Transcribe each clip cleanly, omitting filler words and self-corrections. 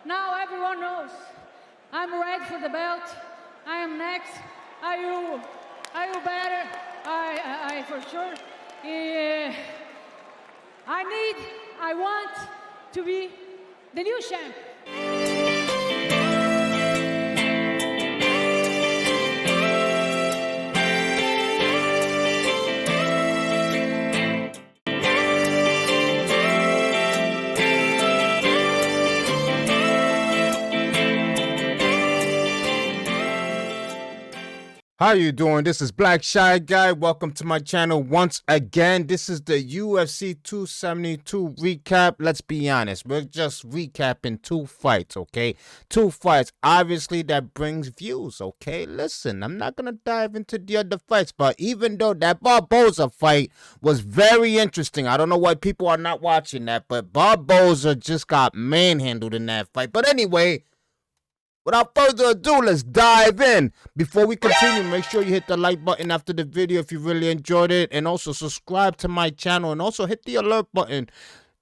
Now everyone knows. I'm ready for the belt. I am next. Are you better? I for sure. I want to be the new champ. How you doing? This is Black Shy Guy. Welcome to my channel once again. This is the UFC 272 recap. Let's be honest. We're just recapping two fights, okay? Two fights. Obviously, that brings views, okay? Listen, I'm not going to dive into the other fights, but even though that Barboza fight was very interesting, I don't know why people are not watching that, but Barboza just got manhandled in that fight. But anyway, without further ado, let's dive in. Before we continue, make sure you hit the like button after the video if you really enjoyed it. And also subscribe to my channel. And also hit the alert button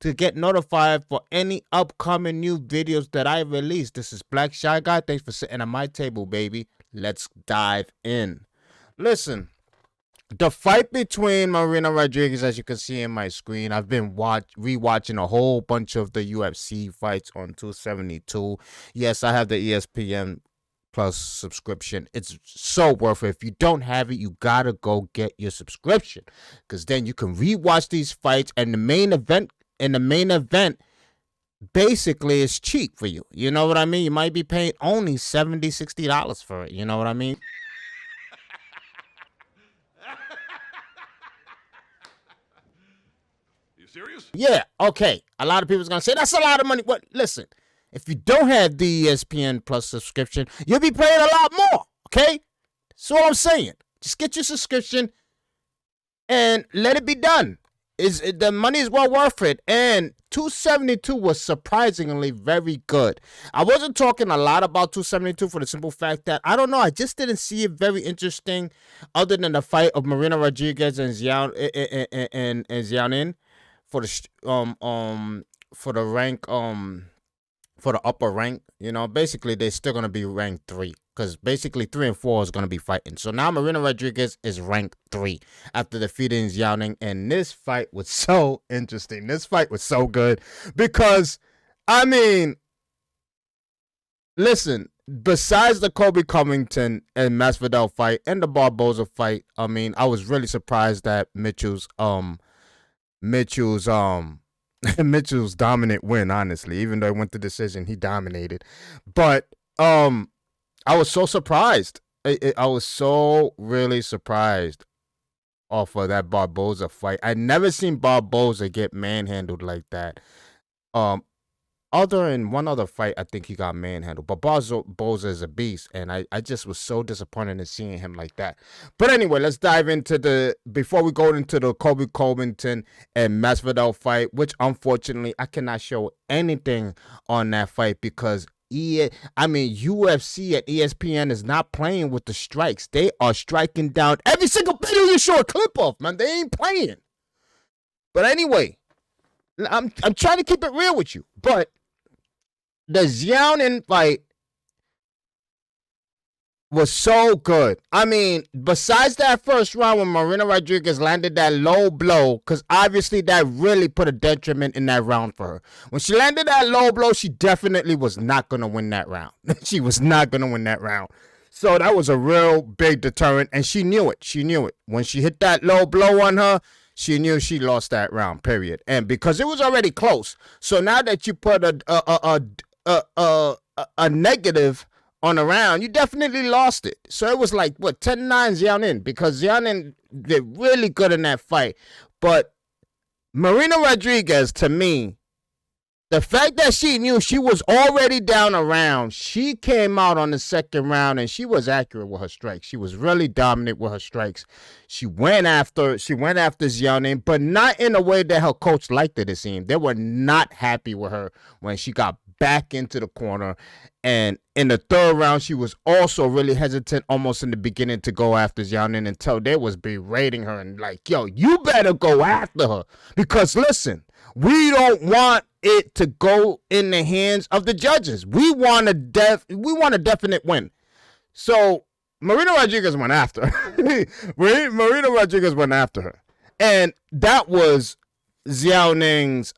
to get notified for any upcoming new videos that I release. This is Black Shy Guy. Thanks for sitting at my table, baby. Let's dive in. Listen. The fight between Marina Rodriquez, as you can see in my screen, I've been rewatching a whole bunch of the UFC fights on 272. Yes, I have the ESPN Plus subscription. It's so worth it. If you don't have it, you gotta go get your subscription, because then you can rewatch these fights, and the main event basically is cheap for you. You know what I mean? You might be paying only $70, $60 for it. You know what I mean? Serious? Yeah, okay. A lot of people's gonna say that's a lot of money. But listen, if you don't have the ESPN Plus subscription, you'll be paying a lot more. Okay, that's all I'm saying. Just get your subscription and let it be done. The money is well worth it. And 272 was surprisingly very good. I wasn't talking a lot about 272 for the simple fact that I don't know. I just didn't see it very interesting, other than the fight of Marina Rodriguez and Xiaonin. For the rank, for the upper rank, you know, basically they're still gonna be ranked 3, because basically 3 and 4 is gonna be fighting. So now Marina Rodriguez is ranked 3 after defeating Xiaoning, and this fight was so interesting. This fight was so good because, I mean, listen. Besides the Colby Covington and Masvidal fight and the Barboza fight, I mean, I was really surprised that Mitchell's dominant win, honestly. Even though it went to decision, he dominated. But I was so surprised. I was so really surprised off of that Barboza fight. I'd never seen Barboza get manhandled like that. Other in one other fight, I think he got manhandled. But Barboza is a beast, and I just was so disappointed in seeing him like that. But anyway, let's dive into before we go into the Colby Covington and Masvidal fight, which unfortunately I cannot show anything on that fight because UFC at ESPN is not playing with the strikes. They are striking down every single video you show a clip of, man. They ain't playing. But anyway, I'm trying to keep it real with you, but the Xiaonin fight was so good. I mean, besides that first round when Marina Rodriguez landed that low blow, because obviously that really put a detriment in that round for her. When she landed that low blow, she definitely was not going to win that round. She was not going to win that round. So that was a real big deterrent, and she knew it. She knew it. When she hit that low blow on her, she knew she lost that round, period. And because it was already close, so now that you put a negative on a round, you definitely lost it. So it was like, what, 10-9 Xiaonin, because Xiaonin did really good in that fight. But Marina Rodriguez, to me, the fact that she knew she was already down a round, she came out on the second round and she was accurate with her strikes. She was really dominant with her strikes. She went after Xiaoning, but not in a way that her coach liked it, it seemed. They were not happy with her when she got back into the corner. And in the third round, she was also really hesitant almost in the beginning to go after Xiaoning until they was berating her and like, yo, you better go after her. Because listen, We don't want it to go in the hands of the judges. We want a definite win. So Marina Rodriguez went after her. Marina Rodriguez went after her. And that was Xiao Ning's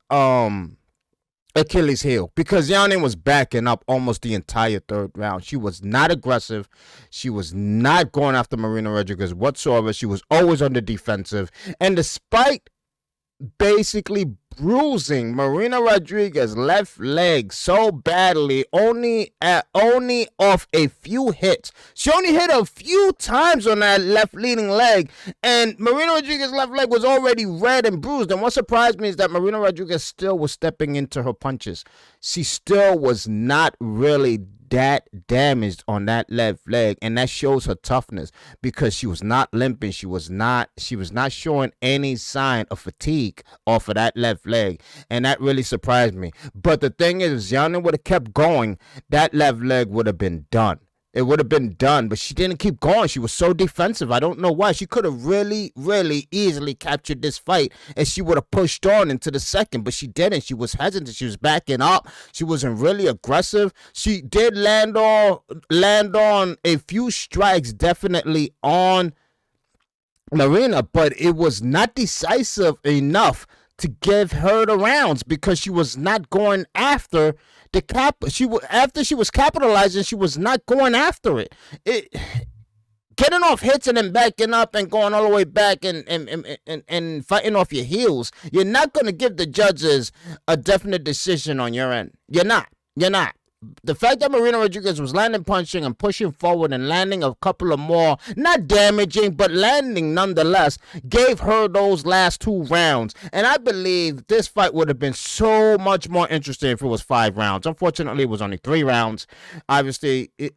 Achilles heel, because Xiao Ning was backing up almost the entire third round. She was not aggressive. She was not going after Marina Rodriguez whatsoever. She was always on the defensive. And despite basically bruising Marina Rodriguez's left leg so badly, only off a few hits. She only hit a few times on that left leading leg, and Marina Rodriguez's left leg was already red and bruised. And what surprised me is that Marina Rodriguez still was stepping into her punches. She still was not really that damaged on that left leg, and that shows her toughness, because she was not limping. She was not showing any sign of fatigue off of that left leg, and that really surprised me. But the thing is, if Xiao Ning would have kept going, that left leg would have been done. It would have been done, but she didn't keep going. She was so defensive. I don't know why. She could have really, really easily captured this fight, and she would have pushed on into the second, but she didn't. She was hesitant. She was backing up. She wasn't really aggressive. She did land on a few strikes, definitely on Marina, but it was not decisive enough to give her the rounds, because she was not going after the cap. After she was capitalizing, she was not going after it. Getting off hits and then backing up and going all the way back and fighting off your heels. You're not going to give the judges a definite decision on your end. You're not. The fact that Marina Rodriguez was landing punching and pushing forward and landing a couple of more, not damaging, but landing nonetheless, gave her those last 2 rounds. And I believe this fight would have been so much more interesting if it was 5 rounds. Unfortunately, it was only 3 rounds. Obviously, it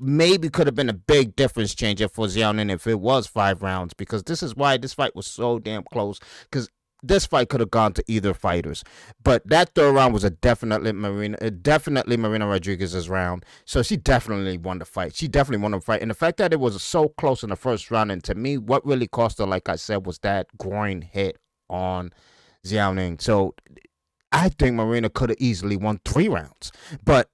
maybe could have been a big difference changer for Xiao Ning if it was 5 rounds, because this is why this fight was so damn close, because this fight could have gone to either fighters. But that third round was definitely Marina Rodriguez's round. So she definitely won the fight. And the fact that it was so close in the first round, and to me, what really cost her, like I said, was that groin hit on Xiao Ning. So I think Marina could have easily won 3 rounds. But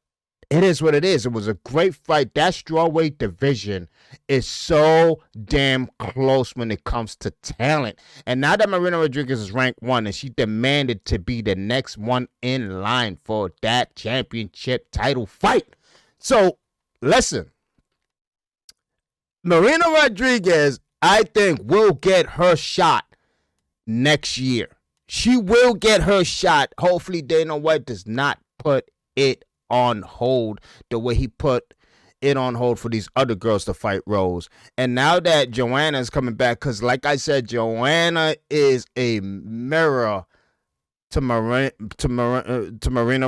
it is what it is. It was a great fight. That strawweight division is so damn close when it comes to talent. And now that Marina Rodriguez is ranked 1, and she demanded to be the next one in line for that championship title fight. So, listen. Marina Rodriguez, I think, will get her shot next year. She will get her shot. Hopefully, Dana White does not put it on hold the way he put it on hold for these other girls to fight Rose. And now that Joanna is coming back, because like I said, Joanna is a mirror to Marina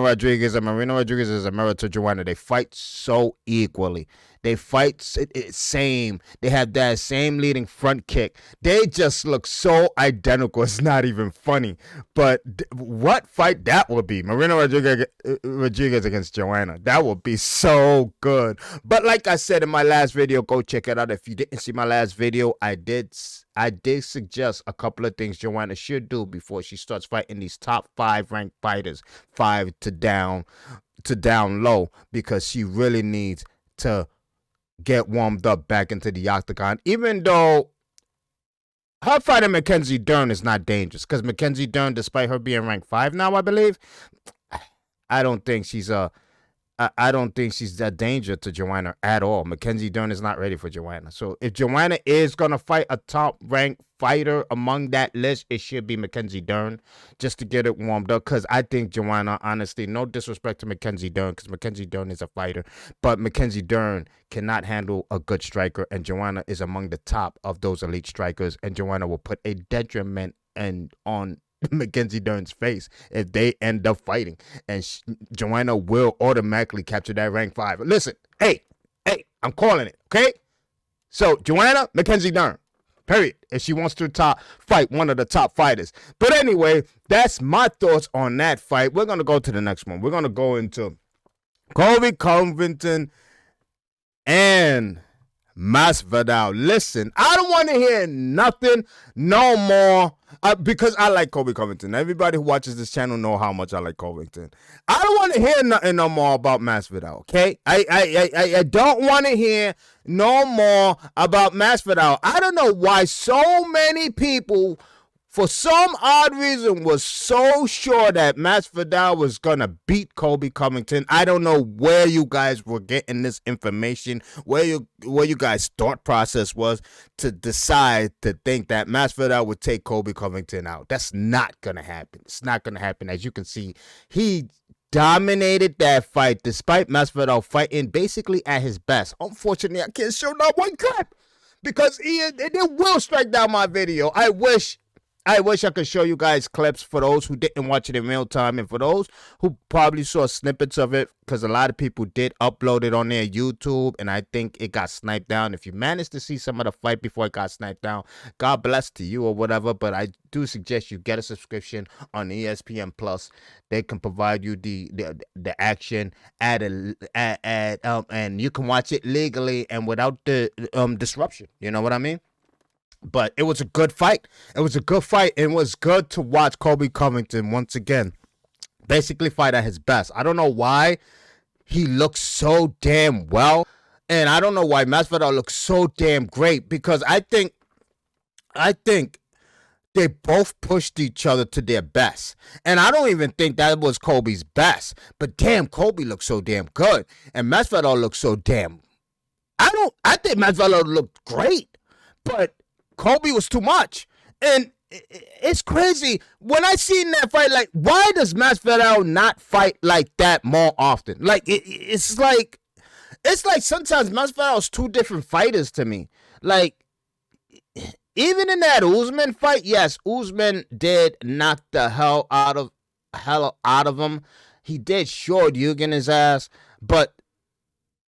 Rodriguez, and Marina Rodriguez is a mirror to Joanna. They fight so equally. They fight same. They have that same leading front kick. They just look so identical. It's not even funny. But what fight that would be. Marina Rodriguez against Joanna. That would be so good. But like I said in my last video, go check it out. If you didn't see my last video, I did suggest a couple of things Joanna should do before she starts fighting these top 5 ranked fighters, 5 to down low, because she really needs to get warmed up back into the octagon. Even though her fighting Mackenzie Dern is not dangerous, because Mackenzie Dern, despite her being ranked 5 now, I believe, I don't think she's a danger to Joanna at all. Mackenzie Dern is not ready for Joanna. So if Joanna is going to fight a top-ranked fighter among that list, it should be Mackenzie Dern, just to get it warmed up. Because I think Joanna, honestly, no disrespect to Mackenzie Dern, because Mackenzie Dern is a fighter, but Mackenzie Dern cannot handle a good striker, and Joanna is among the top of those elite strikers, and Joanna will put a detriment on Mackenzie Dern's face if they end up fighting, and Joanna will automatically capture that rank 5. Listen, hey, I'm calling it, okay? So Joanna, Mackenzie Dern, period, if she wants to fight one of the top fighters. But anyway, that's my thoughts on that fight. We're gonna go to the next one. We're gonna go into Colby Covington and Masvidal. Listen, I don't want to hear nothing no more because I like Colby Covington. Everybody who watches this channel know how much I like Covington. I don't want to hear nothing no more about Masvidal, okay? I don't want to hear no more about Masvidal. I don't know why so many people, for some odd reason, was so sure that Masvidal was going to beat Colby Covington. I don't know where you guys were getting this information, where you guys' thought process was to decide to think that Masvidal would take Colby Covington out. That's not going to happen. It's not going to happen. As you can see, he dominated that fight despite Masvidal fighting basically at his best. Unfortunately, I can't show not one clip because it will strike down my video. I wish I could show you guys clips for those who didn't watch it in real time and for those who probably saw snippets of it, because a lot of people did upload it on their YouTube and I think it got sniped down. If you managed to see some of the fight before it got sniped down, God bless to you or whatever, but I do suggest you get a subscription on ESPN Plus. They can provide you the action and you can watch it legally and without the disruption. You know what I mean? But it was a good fight. It was a good fight. It was good to watch Colby Covington once again basically fight at his best. I don't know why he looks so damn well. And I don't know why Masvidal looks so damn great, because I think they both pushed each other to their best. And I don't even think that was Colby's best. But damn, Colby looks so damn good. And Masvidal looks so damn... I think Masvidal looked great. But Colby was too much. And it's crazy. When I seen that fight, like, why does Masvidal not fight like that more often? Like, it's like sometimes Masvidal's two different fighters to me. Like, even in that Usman fight, yes, Usman did knock the hell out of him. He did short Yugen his ass. But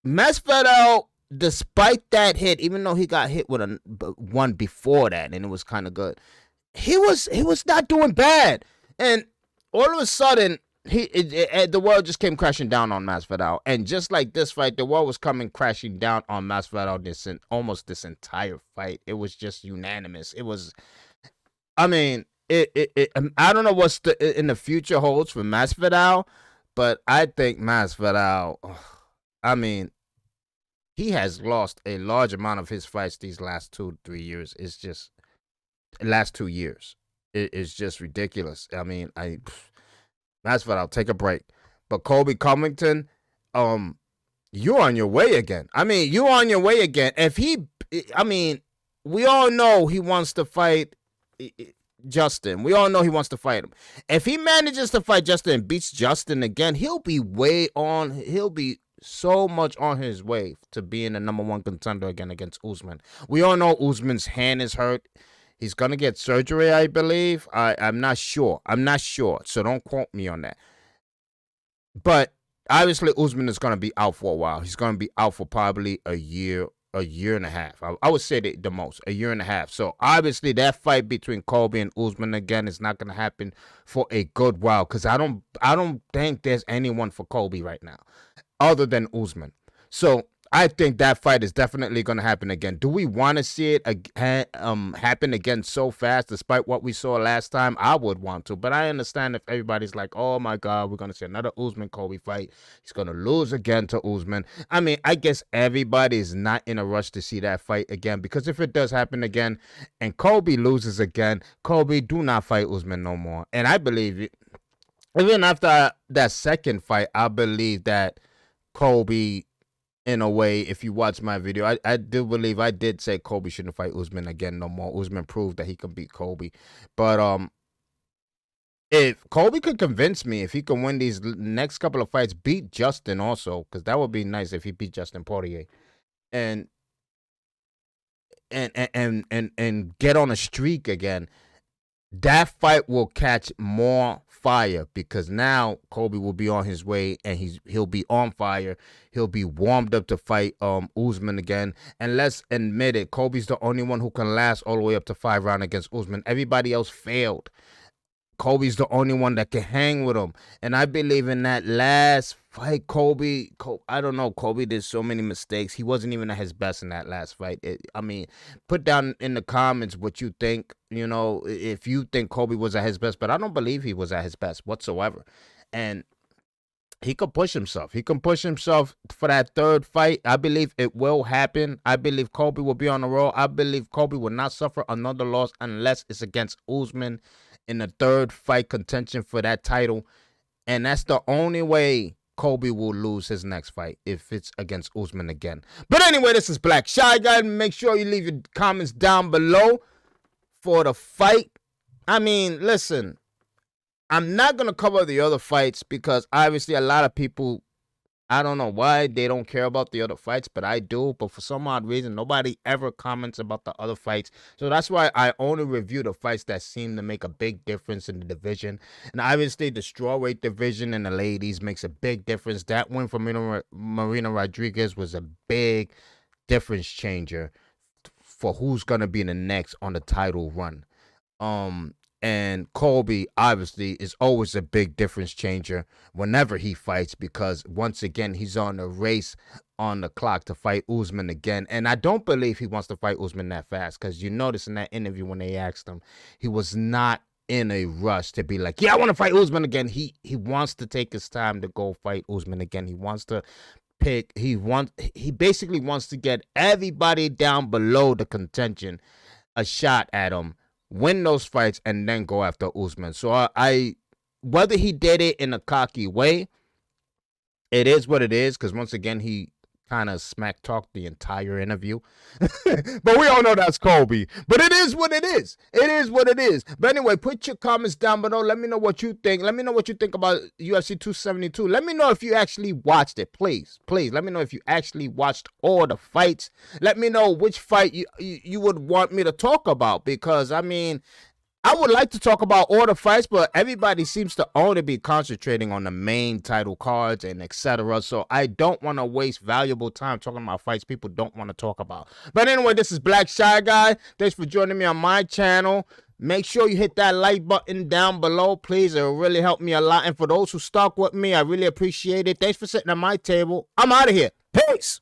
Masvidal, despite that hit, even though he got hit with one before that and it was kind of good, he was not doing bad. And all of a sudden, the world just came crashing down on Masvidal. And just like this fight, the world was coming crashing down on Masvidal almost this entire fight. It was just unanimous. It was, I mean, I don't know what's in the future holds for Masvidal, but I think Masvidal, I mean, he has lost a large amount of his fights these last 2-3 years. It's just last 2 years. It's just ridiculous. I mean, Masvidal, take a break. But Colby Covington, you're on your way again. I mean, you're on your way again. We all know he wants to fight Justin. We all know he wants to fight him. If he manages to fight Justin and beats Justin again, he'll be so much on his way to being the #1 contender again against Usman. We all know Usman's hand is hurt. He's going to get surgery, I believe. I'm not sure. So don't quote me on that. But obviously Usman is going to be out for a while. He's going to be out for probably a year and a half. I would say the most, a year and a half. So obviously that fight between Colby and Usman again is not going to happen for a good while, because I don't think there's anyone for Colby right now other than Usman. So I think that fight is definitely going to happen again. Do we want to see it happen again so fast, despite what we saw last time? I would want to, but I understand if everybody's like, oh my God, we're going to see another Usman-Colby fight. He's going to lose again to Usman. I mean, I guess everybody is not in a rush to see that fight again, because if it does happen again and Colby loses again, Colby, do not fight Usman no more. And I believe it. Even after that second fight, I believe that Colby, in a way, if you watch my video, I do believe I did say Colby shouldn't fight Usman again no more. Usman proved that he can beat Colby. But if Colby could convince me, if he can win these next couple of fights, beat Justin also, because that would be nice if he beat Justin Poirier, and get on a streak again, that fight will catch more fire, because now Colby will be on his way and he'll be on fire. He'll be warmed up to fight Usman again. And let's admit it, Colby's the only one who can last all the way up to 5 rounds against Usman. Everybody else failed. Colby's the only one that can hang with him. And I believe in that last fight, I don't know. Colby did so many mistakes. He wasn't even at his best in that last fight. I mean, put down in the comments what you think, if you think Colby was at his best. But I don't believe he was at his best whatsoever. And he could push himself. He can push himself for that third fight. I believe it will happen. I believe Colby will be on the roll. I believe Colby will not suffer another loss unless it's against Usman in the third fight contention for that title. And that's the only way Colby will lose his next fight, if it's against Usman again. But anyway, this is Black Shy Guy. Make sure you leave your comments down below for the fight. I mean, listen, I'm not going to cover the other fights because obviously a lot of people, I don't know why they don't care about the other fights, but I do. But for some odd reason, nobody ever comments about the other fights. So that's why I only review the fights that seem to make a big difference in the division. And obviously the strawweight division and the ladies makes a big difference. That win for Marina Rodriquez was a big difference changer for who's going to be the next on the title run. And Colby, obviously, is always a big difference changer whenever he fights because, once again, he's on a race on the clock to fight Usman again. And I don't believe he wants to fight Usman that fast because you notice in that interview when they asked him, he was not in a rush to be like, yeah, I want to fight Usman again. He wants to take his time to go fight Usman again. He wants to pick. He basically wants to get everybody down below the contention a shot at him, win those fights, and then go after Usman. So I whether he did it in a cocky way, it is what it is, because once again, he kind of smack talked the entire interview. But we all know that's Colby. But it is what it is. It is what it is. But anyway, put your comments down below. Let me know what you think. Let me know what you think about UFC 272. Let me know if you actually watched it. Please, please. Let me know if you actually watched all the fights. Let me know which fight you would want me to talk about. Because, I mean, I would like to talk about all the fights, but everybody seems to only be concentrating on the main title cards and etc. So I don't want to waste valuable time talking about fights people don't want to talk about. But anyway, this is Black Shy Guy. Thanks for joining me on my channel. Make sure you hit that like button down below, please. It will really help me a lot. And for those who stuck with me, I really appreciate it. Thanks for sitting at my table. I'm out of here. Peace.